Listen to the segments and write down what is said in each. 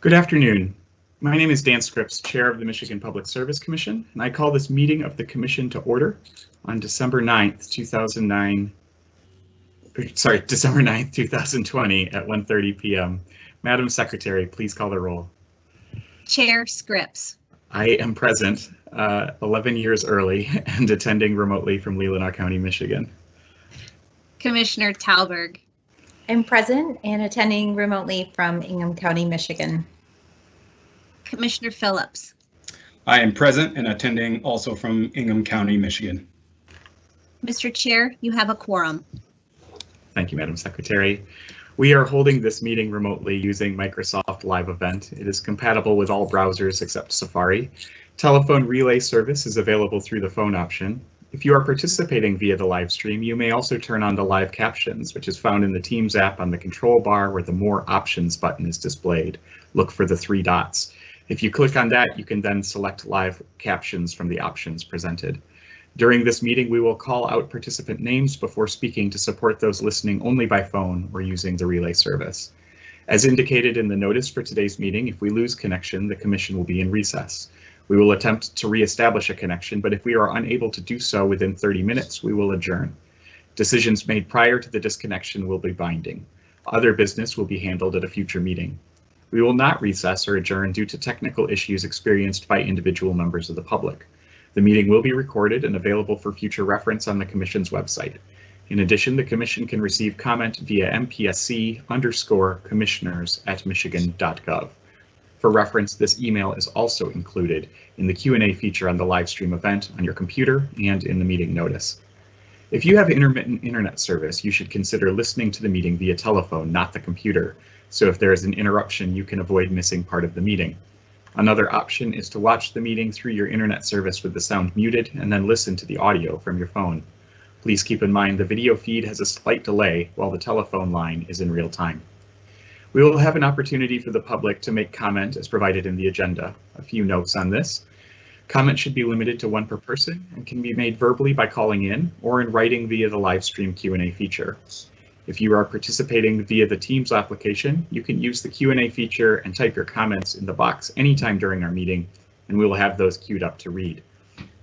Good afternoon. My name is Dan Scripps, Chair of the Michigan Public Service Commission, and I call this meeting of the Commission to order on December 9th, 2020 at 1:30 p.m. Madam Secretary, please call the roll. Chair Scripps. I am present 11 years early and attending remotely from Leelanau County, Michigan. Commissioner Talberg. I'm present and attending remotely from Ingham County, Michigan. Commissioner Phillips. I am present and attending also from Ingham County, Michigan. Mr. Chair, you have a quorum. Thank you, Madam Secretary. We are holding this meeting remotely using Microsoft Live Event. It is compatible with all browsers except Safari. Telephone relay service is available through the phone option. If you are participating via the live stream, you may also turn on the live captions, which is found in the Teams app on the control bar where the More Options button is displayed. Look for the 3 dots. If you click on that, you can then select live captions from the options presented. During this meeting, we will call out participant names before speaking to support those listening only by phone or using the relay service. As indicated in the notice for today's meeting, if we lose connection, the Commission will be in recess. We will attempt to re-establish a connection, but if we are unable to do so within 30 minutes, we will adjourn. Decisions made prior to the disconnection will be binding. Other business will be handled at a future meeting. We will not recess or adjourn due to technical issues experienced by individual members of the public. The meeting will be recorded and available for future reference on the Commission's website. In addition, the Commission can receive comment via mpsc_commissioners@michigan.gov. For reference, this email is also included in the Q&A feature on the live stream event on your computer and in the meeting notice. If you have intermittent internet service, you should consider listening to the meeting via telephone, not the computer. So if there is an interruption, you can avoid missing part of the meeting. Another option is to watch the meeting through your internet service with the sound muted and then listen to the audio from your phone. Please keep in mind the video feed has a slight delay while the telephone line is in real time. We will have an opportunity for the public to make comment as provided in the agenda. A few notes on this. Comment should be limited to 1 per person and can be made verbally by calling in or in writing via the live stream Q&A feature. If you are participating via the Teams application, you can use the Q&A feature and type your comments in the box anytime during our meeting, and we will have those queued up to read.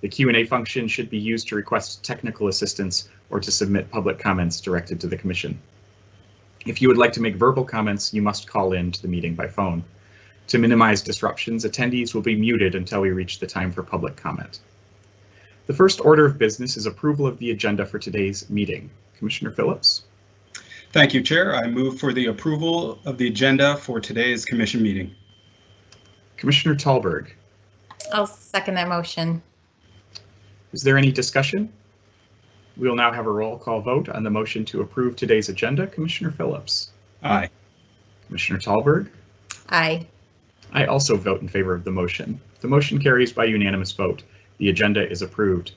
The Q&A function should be used to request technical assistance or to submit public comments directed to the Commission. If you would like to make verbal comments, you must call in to the meeting by phone. To minimize disruptions, attendees will be muted until we reach the time for public comment. The first order of business is approval of the agenda for today's meeting. Commissioner Phillips. Thank you, Chair. I move for the approval of the agenda for today's Commission meeting. Commissioner Talberg. I'll second that motion. Is there any discussion? We will now have a roll call vote on the motion to approve today's agenda. Commissioner Phillips. Aye. Commissioner Talberg. Aye. I also vote in favor of the motion. The motion carries by unanimous vote. The agenda is approved.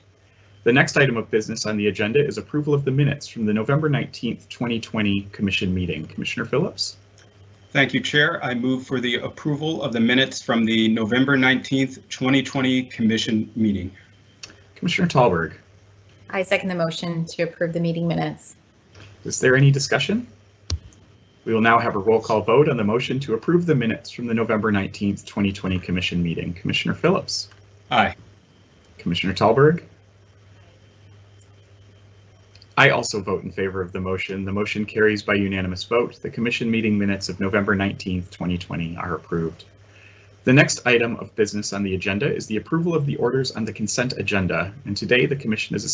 The next item of business on the agenda is approval of the minutes from the November 19th, 2020 Commission meeting. Commissioner Phillips. Thank you, Chair. I move for the approval of the minutes from the November 19th, 2020 Commission meeting. Commissioner Talberg. I second the motion to approve the meeting minutes. Is there any discussion? We will now have a roll call vote on the motion to approve the minutes from the November 19th, 2020 Commission meeting. Commissioner Phillips. Aye. Commissioner Talberg. I also vote in favor of the motion. The motion carries by unanimous vote. The Commission meeting minutes of November 19th, 2020 are approved. The next item of business on the agenda is the approval of the orders on the consent agenda, and today the Commission is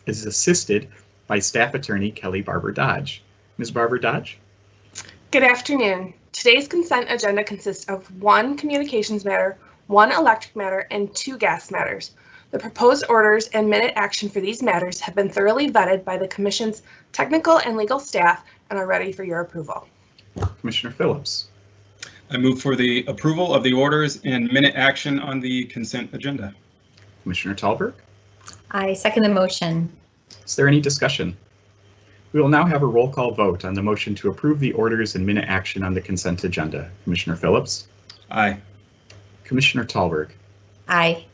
assisted by Staff Attorney Kelly Barber Dodge. Ms. Barber Dodge. Good afternoon. Today's consent agenda consists of 1 communications matter, 1 electric matter, and 2 gas matters. The proposed orders and minute action for these matters have been thoroughly vetted by the Commission's technical and legal staff and are ready for your approval. Commissioner Phillips. I move for the approval of the orders and minute action on the consent agenda. Commissioner Talberg. I second the motion. Is there any discussion? We will now have a roll call vote on the motion to approve the orders and minute action on the consent agenda. Commissioner Phillips. Aye. Commissioner Talberg. Aye.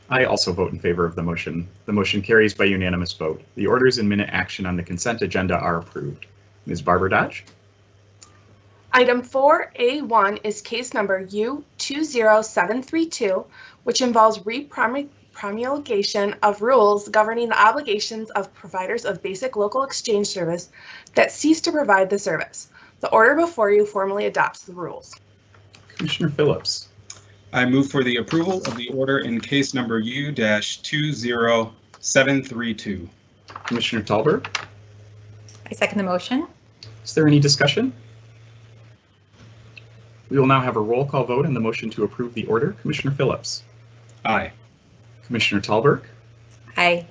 I also vote in favor of the motion. The motion carries by unanimous vote. The orders and minute action on the consent agenda are approved. Ms. Barber Dodge. Item 4A1 is case number U20732, which involves promulgation of rules governing the obligations of providers of basic local exchange service that cease to provide the service. The order before you formally adopts the rules. Commissioner Phillips. I move for the approval of the order in case number U-20732. Commissioner Talberg. I second the motion. Is there any discussion? We will now have a roll call vote on the motion to approve the order. Commissioner Phillips. Aye. Commissioner Talberg. Aye.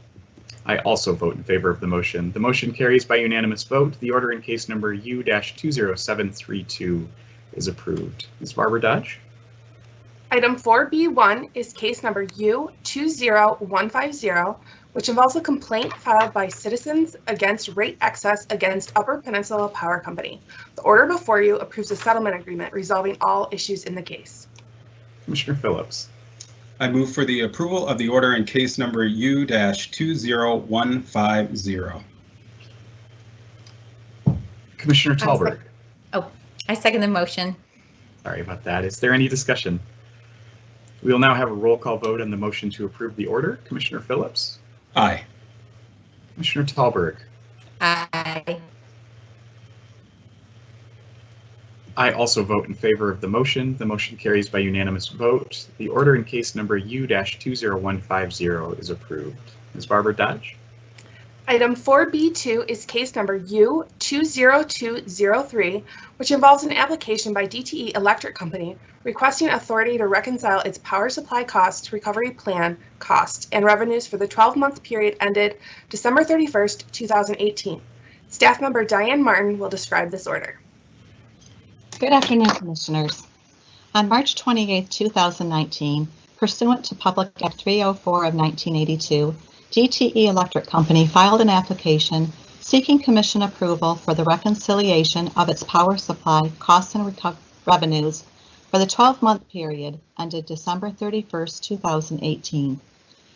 I also vote in favor of the motion. The motion carries by unanimous vote. The order in case number U-20732 is approved. Ms. Barbara Dodge. Item 4B1 is case number U20150, which involves a complaint filed by citizens against rate excess against Upper Peninsula Power Company. The order before you approves a settlement agreement resolving all issues in the case. Commissioner Phillips. I move for the approval of the order in case number U-20150. Commissioner Talberg. I second the motion. Sorry about that. Is there any discussion? We will now have a roll call vote on the motion to approve the order. Commissioner Phillips. Aye. Commissioner Talberg. Aye. I also vote in favor of the motion. The motion carries by unanimous vote. The order in case number U-20150 is approved. Ms. Barbara Dodge. Item 4B2 is case number U20203, which involves an application by DTE Electric Company requesting authority to reconcile its power supply cost recovery plan costs and revenues for the 12-month period ended December 31st, 2018. Staff member Diane Martin will describe this order. Good afternoon, Commissioners. On March 28, 2019, pursuant to Public Act 304 of 1982, DTE Electric Company filed an application seeking Commission approval for the reconciliation of its power supply costs and revenues for the 12-month period ended December 31, 2018.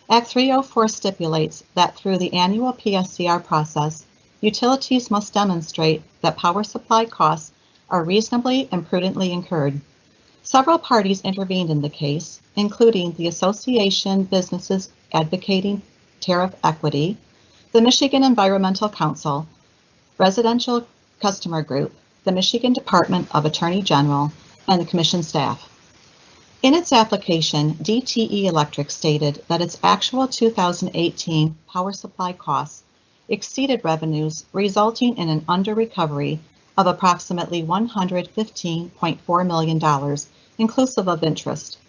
Act 304 stipulates that through the annual PSCR process, utilities must demonstrate that power supply costs are reasonably and prudently incurred. Several parties intervened in the case, including the Association Businesses Advocating Tariff Equity, the Michigan Environmental Council, Residential Customer Group, the Michigan Department of Attorney General, and the Commission staff. In its application, DTE Electric stated that its actual 2018 power supply costs exceeded revenues, resulting in an under-recovery of approximately $115.4 million, inclusive of interest.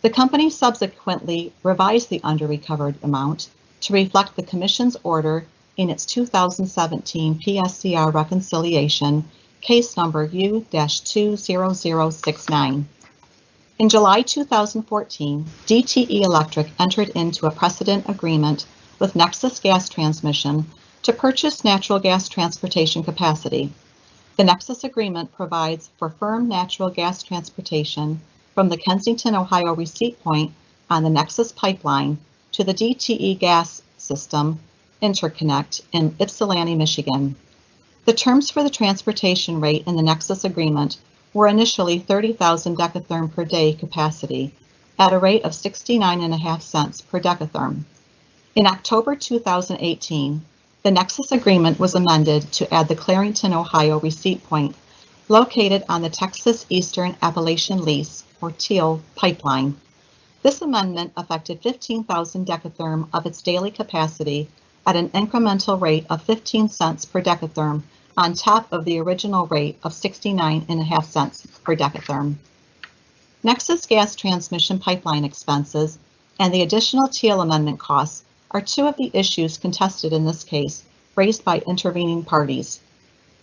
The company subsequently revised the under-recovered amount to reflect the Commission's order in its 2017 PSCR reconciliation, case number U-20069. In July 2014, DTE Electric entered into a precedent agreement with Nexus Gas Transmission to purchase natural gas transportation capacity. The Nexus agreement provides for firm natural gas transportation from the Kensington, Ohio receipt point on the Nexus pipeline to the DTE gas system interconnect in Ypsilanti, Michigan. The terms for the transportation rate in the Nexus agreement were initially 30,000 decatherm per day capacity at a rate of 69.5 cents per decatherm. In October 2018, the Nexus agreement was amended to add the Clarington, Ohio receipt point located on the Texas Eastern Appalachian Lease, or TEAL, pipeline. This amendment affected 15,000 decatherm of its daily capacity at an incremental rate of 15 cents per decatherm on top of the original rate of 69.5 cents per decatherm. Nexus gas transmission pipeline expenses and the additional TEAL amendment costs are two of the issues contested in this case, raised by intervening parties.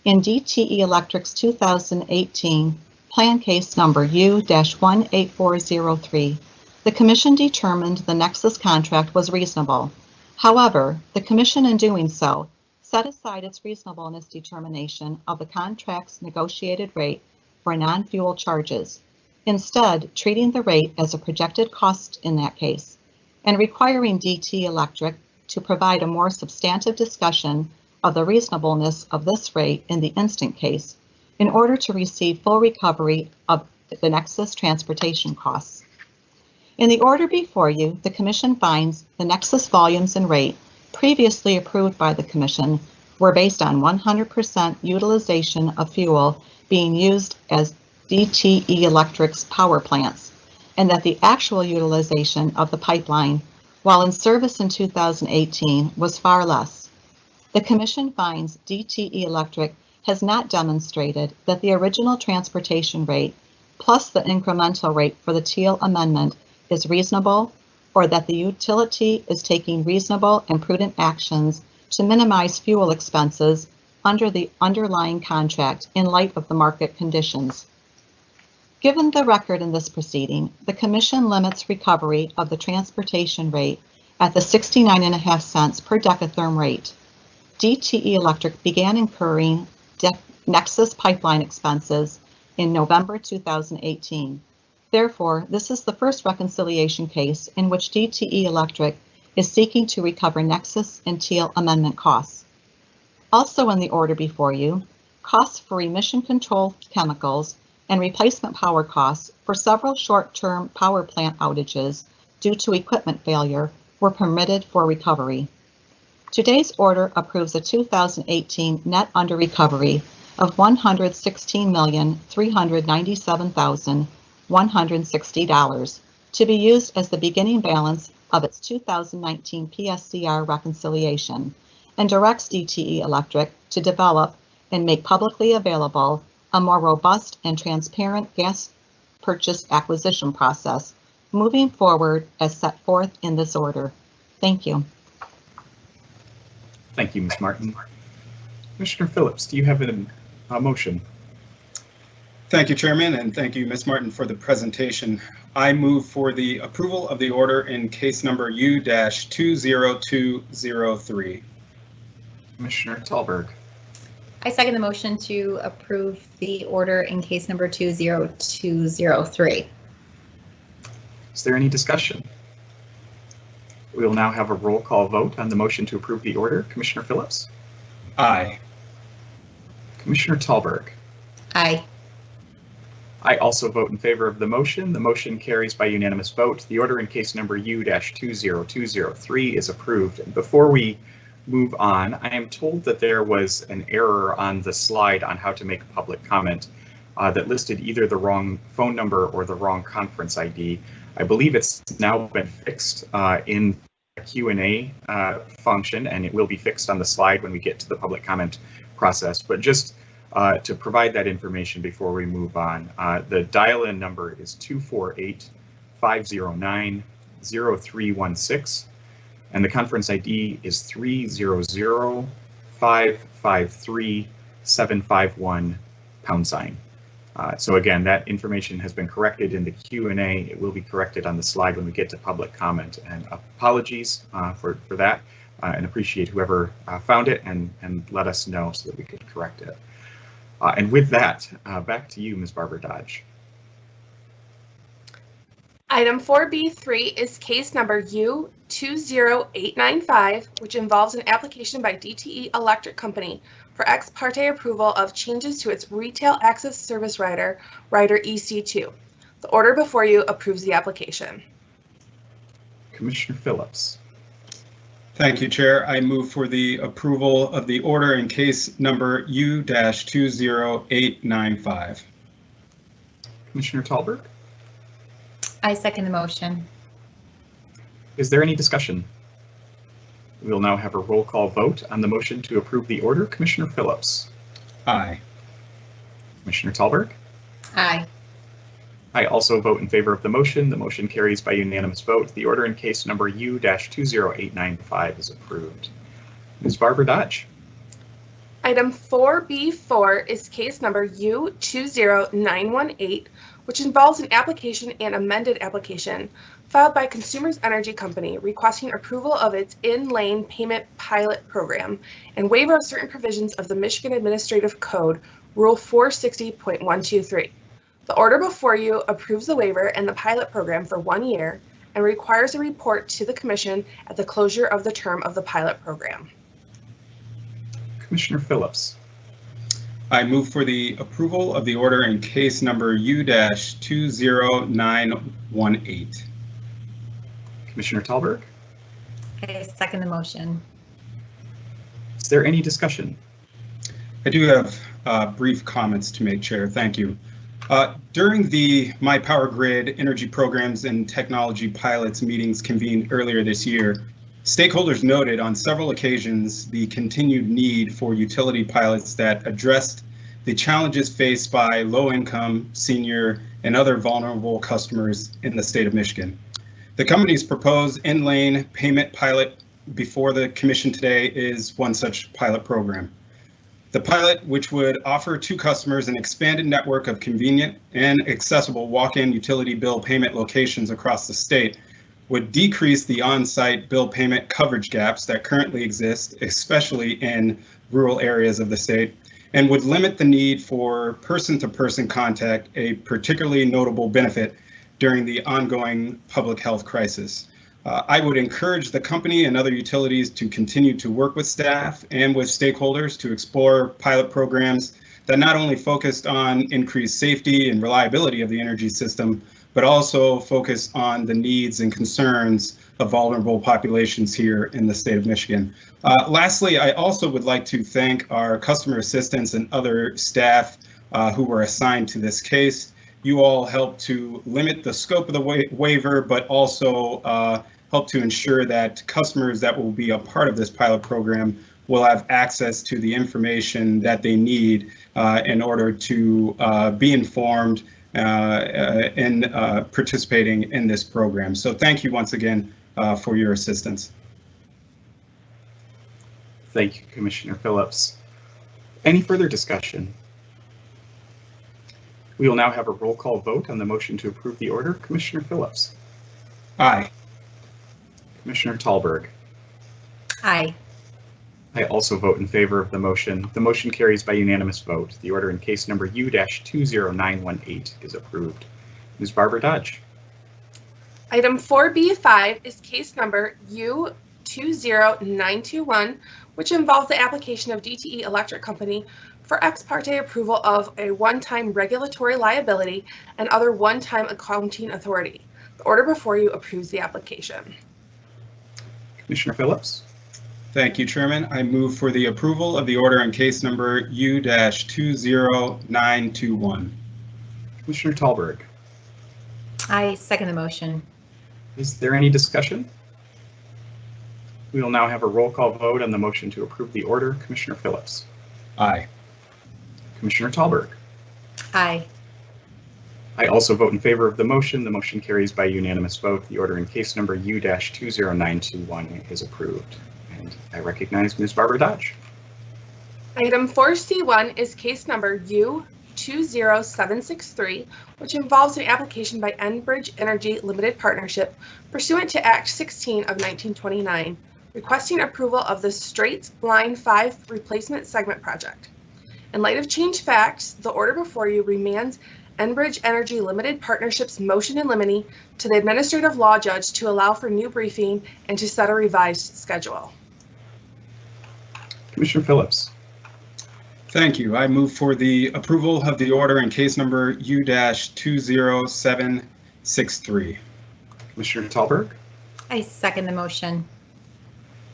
In DTE Electric's 2018 plan case number U-18403, the Commission determined the Nexus contract was reasonable. However, the Commission in doing so set aside its reasonableness determination of the contract's negotiated rate for non-fuel charges, instead treating the rate as a projected cost in that case, and requiring DTE Electric to provide a more substantive discussion of the reasonableness of this rate in the instant case, in order to receive full recovery of the Nexus transportation costs. In the order before you, the Commission finds the Nexus volumes and rate previously approved by the Commission were based on 100% utilization of fuel being used as DTE Electric's power plants, and that the actual utilization of the pipeline while in service in 2018 was far less. The Commission finds DTE Electric has not demonstrated that the original transportation rate plus the incremental rate for the Teal Amendment is reasonable, or that the utility is taking reasonable and prudent actions to minimize fuel expenses under the underlying contract in light of the market conditions. Given the record in this proceeding, the Commission limits recovery of the transportation rate at the 69.5 cents per decatherm rate. DTE Electric began incurring Nexus pipeline expenses in November 2018. Therefore, this is the first reconciliation case in which DTE Electric is seeking to recover Nexus and Teal Amendment costs. Also in the order before you, costs for emission control chemicals and replacement power costs for several short-term power plant outages due to equipment failure were permitted for recovery. Today's order approves a 2018 net under recovery of $116,397,160 to be used as the beginning balance of its 2019 PSCR reconciliation, and directs DTE Electric to develop and make publicly available a more robust and transparent gas purchase acquisition process moving forward as set forth in this order. Thank you. Thank you, Ms. Martin. Commissioner Phillips, do you have a motion? Thank you, Chairman, and thank you, Ms. Martin, for the presentation. I move for the approval of the order in case number U-20203. Commissioner Talberg. I second the motion to approve the order in case number 20203. Is there any discussion? We will now have a roll call vote on the motion to approve the order. Commissioner Phillips? Aye. Commissioner Talberg? Aye. I also vote in favor of the motion. The motion carries by unanimous vote. The order in case number U-20203 is approved. Before we move on, I am told that there was an error on the slide on how to make public comment that listed either the wrong phone number or the wrong conference ID. I believe it's now been fixed in the Q&A function, and it will be fixed on the slide when we get to the public comment process. But just to provide that information before we move on, the dial-in number is 248-509-0316, and the conference ID is 300-553-751 #. So again, that information has been corrected in the Q&A. It will be corrected on the slide when we get to public comment, and apologies for that, and appreciate whoever found it and let us know so that we could correct it. And with that, back to you, Ms. Barbara Dodge. Item 4B3 is case number U-20895, which involves an application by DTE Electric Company for ex parte approval of changes to its retail access service rider, Rider EC2. The order before you approves the application. Commissioner Phillips. Thank you, Chair. I move for the approval of the order in case number U-20895. Commissioner Talberg. I second the motion. Is there any discussion? We will now have a roll call vote on the motion to approve the order. Commissioner Phillips. Aye. Commissioner Talberg. Aye. I also vote in favor of the motion. The motion carries by unanimous vote. The order in case number U-20895 is approved. Ms. Barbara Dodge. Item 4B4 is case number U-20918, which involves an application and amended application filed by Consumers Energy Company requesting approval of its in-lane payment pilot program and waiver of certain provisions of the Michigan Administrative Code, Rule 460.123. The order before you approves the waiver and the pilot program for 1 year and requires a report to the Commission at the closure of the term of the pilot program. Commissioner Phillips. I move for the approval of the order in case number U-20918. Commissioner Talberg, I second the motion. is there any discussion? I do have brief comments to make, Chair. Thank you. During the My Power Grid Energy Programs and Technology Pilots meetings convened earlier this year, stakeholders noted on several occasions the continued need for utility pilots that addressed the challenges faced by low-income, senior, and other vulnerable customers in the state of Michigan. The company's proposed in-lane payment pilot before the Commission today is one such pilot program. The pilot, which would offer to customers an expanded network of convenient and accessible walk-in utility bill payment locations across the state, would decrease the on-site bill payment coverage gaps that currently exist, especially in rural areas of the state, and would limit the need for person-to-person contact, a particularly notable benefit during the ongoing public health crisis. I would encourage the company and other utilities to continue to work with staff and with stakeholders to explore pilot programs that not only focused on increased safety and reliability of the energy system, but also focus on the needs and concerns of vulnerable populations here in the state of Michigan. Lastly, I also would like to thank our customer assistants and other staff who were assigned to this case. You all helped to limit the scope of the waiver, but also help to ensure that customers that will be a part of this pilot program will have access to the information that they need in order to be informed in participating in this program. So thank you once again for your assistance. Thank you, Commissioner Phillips. Any further discussion? We will now have a roll call vote on the motion to approve the order. Commissioner Phillips. Aye. Commissioner Talberg. Aye. I also vote in favor of the motion. The motion carries by unanimous vote. The order in case number U-20918 is approved. Ms. Barbara Dodge. Item 4B5 is case number U-20921, which involves the application of DTE Electric Company for ex parte approval of a one-time regulatory liability and other one-time accounting authority. The order before you approves the application. Commissioner Phillips. Thank you, Chairman. I move for the approval of the order in case number U-20921. Commissioner Talberg. I second the motion. Is there any discussion? We will now have a roll call vote on the motion to approve the order. Commissioner Phillips. Aye. Commissioner Talberg. Aye. I also vote in favor of the motion. The motion carries by unanimous vote. The order in case number U-20921 is approved. And I recognize Ms. Barbara Dodge. Item 4C1 is case number U-20763, which involves an application by Enbridge Energy Limited Partnership pursuant to Act 16 of 1929, requesting approval of the Straits Line 5 Replacement Segment Project. In light of changed facts, the order before you remands Enbridge Energy Limited Partnership's motion in limine to the administrative law judge to allow for new briefing and to set a revised schedule. Commissioner Phillips. Thank you. I move for the approval of the order in case number U-20763. Commissioner Talberg. I second the motion.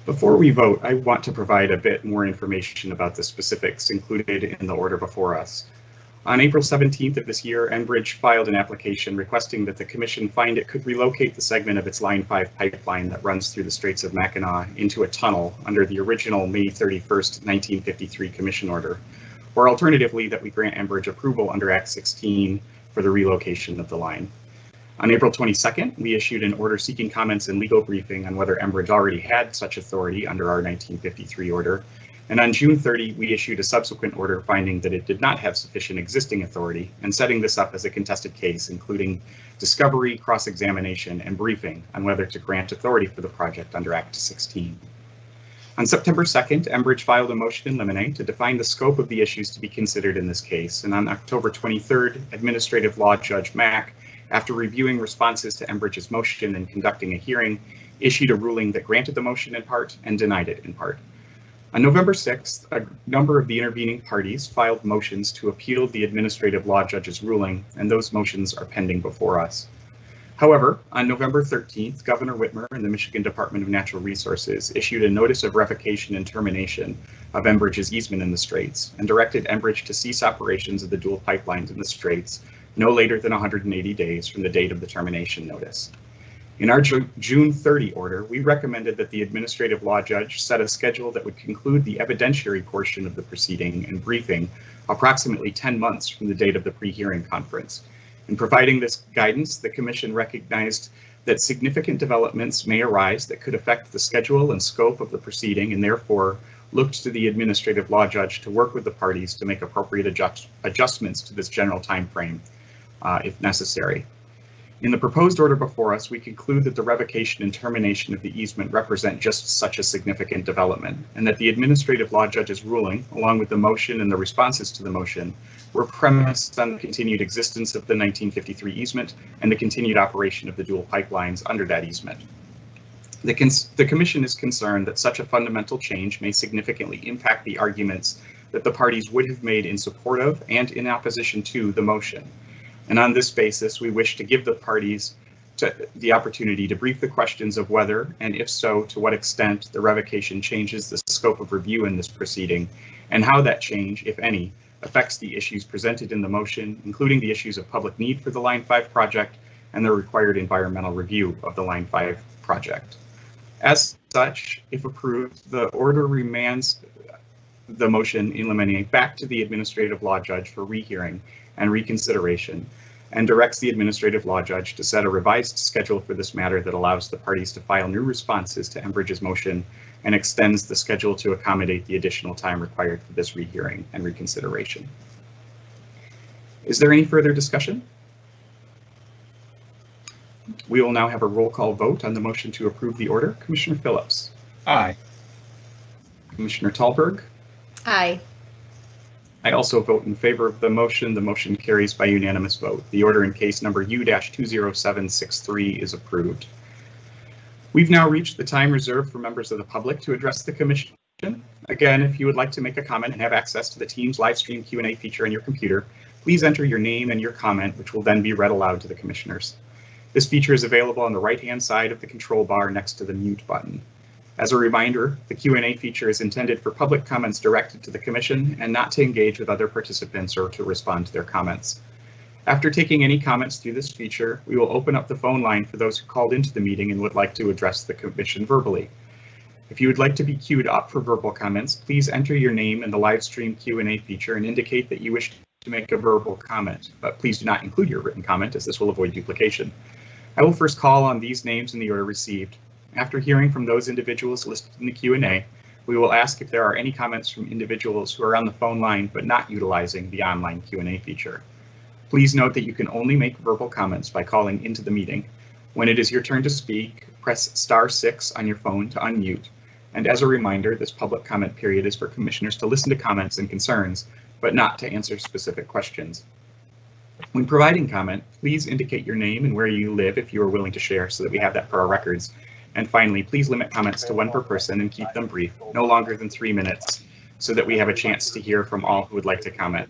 Before we vote, I want to provide a bit more information about the specifics included in the order before us. On April 17th of this year, Enbridge filed an application requesting that the Commission find it could relocate the segment of its Line 5 pipeline that runs through the Straits of Mackinac into a tunnel under the original May 31st, 1953 Commission order, or alternatively that we grant Enbridge approval under Act 16 for the relocation of the line. On April 22nd, we issued an order seeking comments and legal briefing on whether Enbridge already had such authority under our 1953 order. And on June 30, we issued a subsequent order finding that it did not have sufficient existing authority and setting this up as a contested case, including discovery, cross-examination, and briefing on whether to grant authority for the project under Act 16. On September 2nd, Enbridge filed a motion in limine to define the scope of the issues to be considered in this case. And on October 23rd, Administrative Law Judge Mack, after reviewing responses to Enbridge's motion and conducting a hearing, issued a ruling that granted the motion in part and denied it in part. On November 6th, a number of the intervening parties filed motions to appeal the administrative law judge's ruling, and those motions are pending before us. However, on November 13th, Governor Whitmer and the Michigan Department of Natural Resources issued a notice of revocation and termination of Enbridge's easement in the Straits and directed Enbridge to cease operations of the dual pipelines in the Straits no later than 180 days from the date of the termination notice. In our June 30 order, we recommended that the administrative law judge set a schedule that would conclude the evidentiary portion of the proceeding and briefing approximately 10 months from the date of the pre-hearing conference. In providing this guidance, the Commission recognized that significant developments may arise that could affect the schedule and scope of the proceeding, and therefore looked to the administrative law judge to work with the parties to make appropriate adjustments to this general time frame if necessary. In the proposed order before us, we conclude that the revocation and termination of the easement represent just such a significant development, and that the administrative law judge's ruling, along with the motion and the responses to the motion, were premised on the continued existence of the 1953 easement and the continued operation of the dual pipelines under that easement. The Commission is concerned that such a fundamental change may significantly impact the arguments that the parties would have made in support of and in opposition to the motion. And on this basis, we wish to give the parties the opportunity to brief the questions of whether, and if so, to what extent the revocation changes the scope of review in this proceeding, and how that change, if any, affects the issues presented in the motion, including the issues of public need for the Line 5 project and the required environmental review of the Line 5 project. As such, if approved, the order remands the motion in limine back to the administrative law judge for rehearing and reconsideration, and directs the administrative law judge to set a revised schedule for this matter that allows the parties to file new responses to Enbridge's motion and extends the schedule to accommodate the additional time required for this rehearing and reconsideration. Is there any further discussion? We will now have a roll call vote on the motion to approve the order. Commissioner Phillips. Aye. Commissioner Tallberg. Aye. I also vote in favor of the motion. The motion carries by unanimous vote. The order in case number U-20763 is approved. We've now reached the time reserved for members of the public to address the Commission. Again, if you would like to make a comment and have access to the Teams live stream Q&A feature on your computer, please enter your name and your comment, which will then be read aloud to the Commissioners. This feature is available on the right-hand side of the control bar next to the mute button. As a reminder, the Q&A feature is intended for public comments directed to the Commission and not to engage with other participants or to respond to their comments. After taking any comments through this feature, we will open up the phone line for those who called into the meeting and would like to address the Commission verbally. If you would like to be queued up for verbal comments, please enter your name in the live stream Q&A feature and indicate that you wish to make a verbal comment, but please do not include your written comment as this will avoid duplication. I will first call on these names in the order received. After hearing from those individuals listed in the Q&A, we will ask if there are any comments from individuals who are on the phone line but not utilizing the online Q&A feature. Please note that you can only make verbal comments by calling into the meeting. When it is your turn to speak, press *6 on your phone to unmute. And as a reminder, this public comment period is for Commissioners to listen to comments and concerns, but not to answer specific questions. When providing comment, please indicate your name and where you live if you are willing to share so that we have that for our records. And finally, please limit comments to one per person and keep them brief, no longer than 3 minutes, so that we have a chance to hear from all who would like to comment.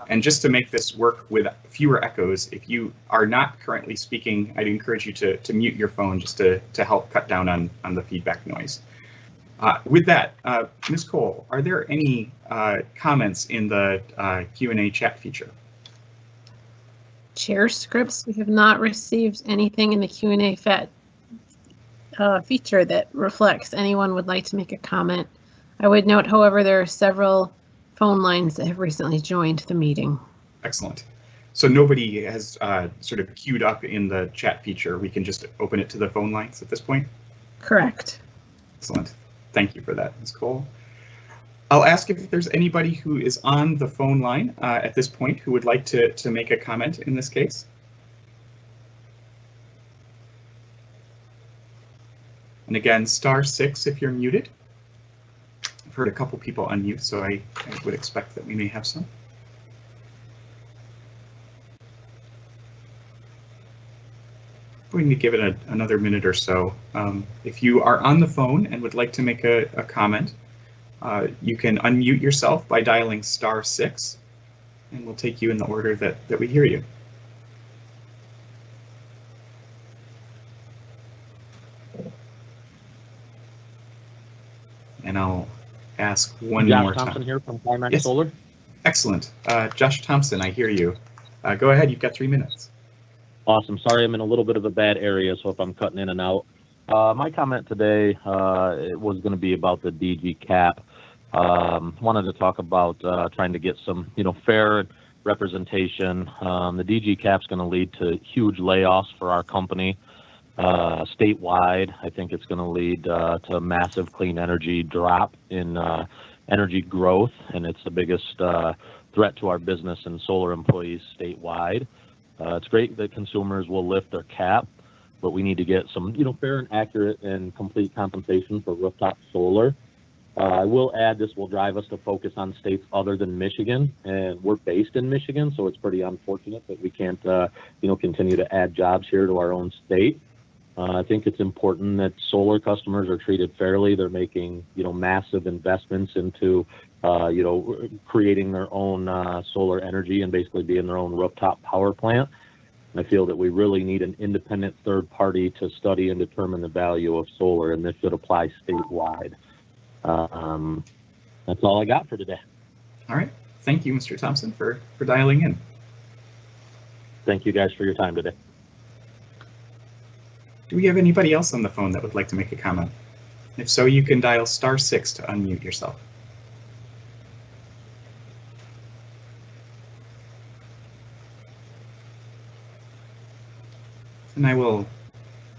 And just to make this work with fewer echoes, if you are not currently speaking, I'd encourage you to mute your phone just to help cut down on the feedback noise. With that, Ms. Cole, are there any comments in the Q&A chat feature? Chair Scripps, we have not received anything in the Q&A feature that reflects anyone would like to make a comment. I would note, however, there are several phone lines that have recently joined the meeting. Excellent. So nobody has sort of queued up in the chat feature. We can just open it to the phone lines at this point? Correct. Excellent. Thank you for that, Ms. Cole. I'll ask if there's anybody who is on the phone line at this point who would like to make a comment in this case. And again, *6 if you're muted. I've heard a couple people unmute, so I would expect that we may have some. We're going to give it another minute or so. If you are on the phone and would like to make a comment, You can unmute yourself by dialing *6, and we'll take you in the order that we hear you. And I'll ask one more Josh Thompson time. here from Climax Yes. Solar. Excellent. Josh Thompson, I hear you. Go ahead, you've got 3 minutes. Awesome. Sorry, I'm in a little bit of a bad area, so if I'm cutting in and out. My comment today it was going to be about the DG cap. Wanted to talk about trying to get some, fair representation. The DG cap's going to lead to huge layoffs for our company statewide. I think it's going to lead to a massive clean energy drop in energy growth, and it's the biggest threat to our business and solar employees statewide. It's great that consumers will lift their cap, but we need to get some, fair and accurate and complete compensation for rooftop solar. I will add this will drive us to focus on states other than Michigan, and we're based in Michigan, so it's pretty unfortunate that we can't, continue to add jobs here to our own state. I think it's important that solar customers are treated fairly. They're making, massive investments into, creating their own solar energy and basically being their own rooftop power plant. And I feel that we really need an independent third party to study and determine the value of solar, and this should apply statewide. That's all I got for today. All right. Thank you, Mr. Thompson, for dialing in. Thank you guys for your time today. Do we have anybody else on the phone that would like to make a comment? If so, you can dial *6 to unmute yourself. And I will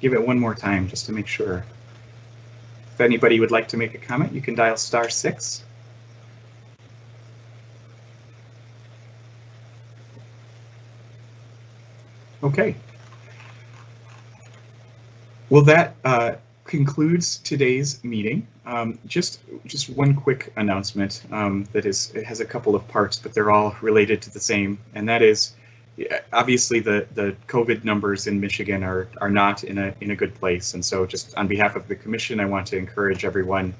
give it one more time just to make sure. If anybody would like to make a comment, you can dial *6. Okay. Well, that concludes today's meeting. Just one quick announcement that has a couple of parts, but they're all related to the same, and that is, obviously the COVID numbers in Michigan are not in a good place, and so just on behalf of the commission, I want to encourage everyone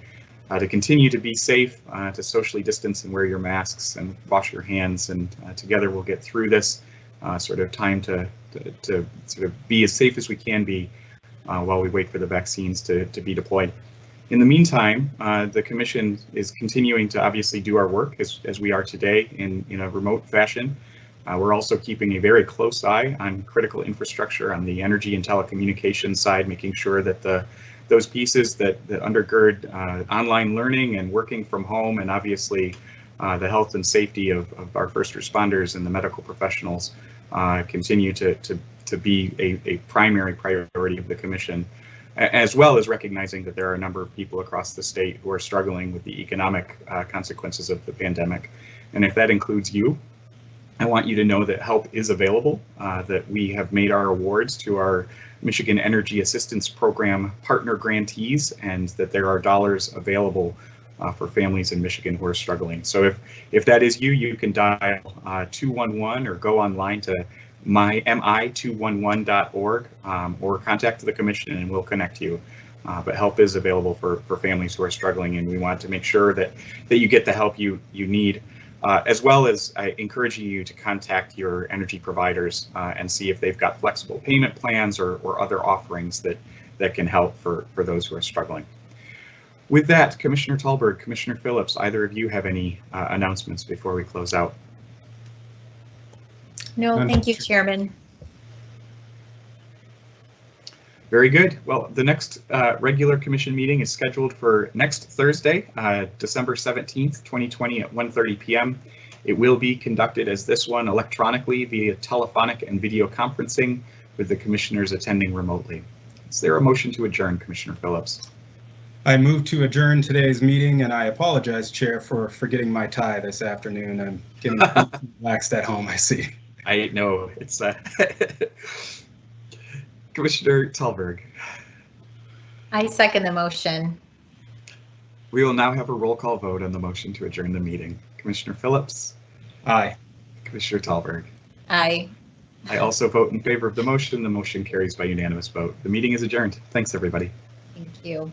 to continue to be safe, to socially distance and wear your masks and wash your hands, and together we'll get through this sort of time to sort of be as safe as we can be while we wait for the vaccines to be deployed. In the meantime, the commission is continuing to obviously do our work as we are today in a remote fashion. We're also keeping a very close eye on critical infrastructure on the energy and telecommunications side, making sure that those pieces that undergird online learning and working from home, and obviously the health and safety of our first responders and the medical professionals continue to be a primary priority of the commission, as well as recognizing that there are a number of people across the state who are struggling with the economic consequences of the pandemic. And if that includes you, I want you to know that help is available, that we have made our awards to our Michigan Energy Assistance Program partner grantees, and that there are dollars available for families in Michigan who are struggling. So if that is you, you can dial 211 or go online to mi211.org or contact the commission and we'll connect you. But help is available for families who are struggling, and we want to make sure that you get the help you need. As well as encouraging you to contact your energy providers and see if they've got flexible payment plans or other offerings that can help for those who are struggling. With that, Commissioner Tallberg, Commissioner Phillips, either of you have any announcements before we close out? No, thank you, Chairman. Very good. Well, the next regular commission meeting is scheduled for next Thursday, December 17th, 2020 at 1:30 p.m. It will be conducted as this one electronically via telephonic and video conferencing, with the commissioners attending remotely. Is there a motion to adjourn, Commissioner Phillips? I move to adjourn today's meeting, and I apologize, Chair, for forgetting my tie this afternoon. I'm getting relaxed at home, I see. I know it's Commissioner Tallberg. I second the motion. We will now have a roll call vote on the motion to adjourn the meeting. Commissioner Phillips? Aye. Commissioner Tallberg? Aye. I also vote in favor of the motion. The motion carries by unanimous vote. The meeting is adjourned. Thanks, everybody. Thank you.